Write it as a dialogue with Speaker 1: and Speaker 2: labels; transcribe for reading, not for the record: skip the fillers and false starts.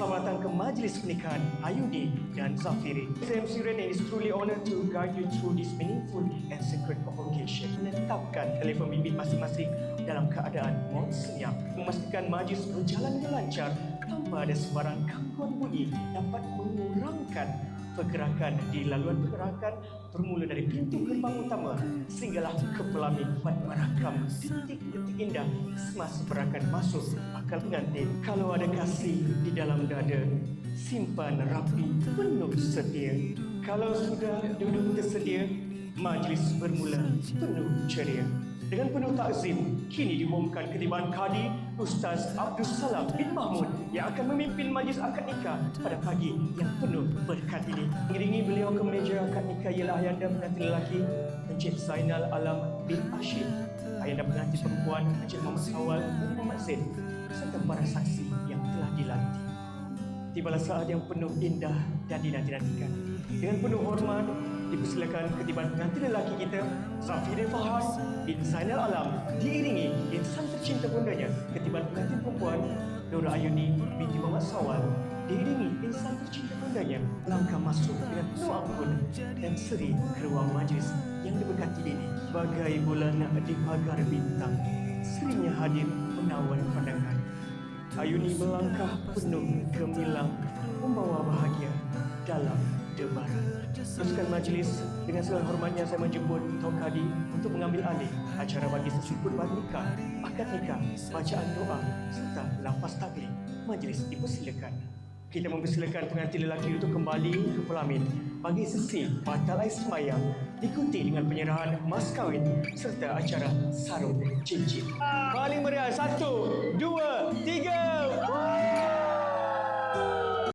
Speaker 1: selamat datang ke Majlis Pernikahan Ayuni dan Zafiri. Saya MC Ren and is truly honored to guide you through this meaningful and sacred occasion. Menetapkan telefon bimbit masing-masing dalam keadaan maut senyap. Memastikan majlis berjalan dengan lancar tanpa ada sebarang gangguan bunyi dapat mengurangkan pergerakan di laluan pergerakan bermula dari pintu gerbang utama sehinggalah ke pelamin dapat merakam detik-detik indah semasa berakan masuk akal pengantin. Kalau ada kasih di dalam dada, simpan rapi penuh setia. Kalau sudah duduk tersedia, majlis bermula penuh ceria. Dengan penuh takzim, kini diumumkan ketibaan Kadi Ustaz Abdul Salam bin Mahmud yang akan memimpin majlis akad nikah pada pagi yang penuh berkat ini. Mengiringi beliau ke meja akad nikah ialah ayahanda pengantin lelaki Encik Zainal Alam bin Ashid, ayahanda pengantin perempuan Encik Muhammad Sawal bin Muhammad Zain serta para saksi yang telah dilantik. Tibalah saat yang penuh indah dan dinanti-nantikan. Dengan penuh hormat, dipersilakan ketibaan pengantin lelaki kita Zafiri Fahad bin Zainal Alam diiringi insan tercinta bundanya, ketibaan pengantin perempuan Nora Ayuni binti Muhammad Sawal diiringi insan tercinta bundanya langkah masuk dengan penuh ampun dan seri ke ruang majlis yang diberkati ini. Bagai bulan di pagar bintang, serinya hadir menawan pandangan. Ayuni melangkah penuh gemilang membawa bahagia dalam debaran. Teruskan majlis, dengan segala hormatnya saya menjemput Tok Kadi untuk mengambil alih acara bagi sesi khutbah nikah, akad nikah, bacaan doa serta lafaz taklim. Majlis dipersilakan. Kita mempersilakan pengantin lelaki untuk kembali ke pelamin bagi sesi batal air sembahyang diikuti dengan penyerahan mas kahwin serta acara sarung cincin. Paling meriah, 1, 2, 3.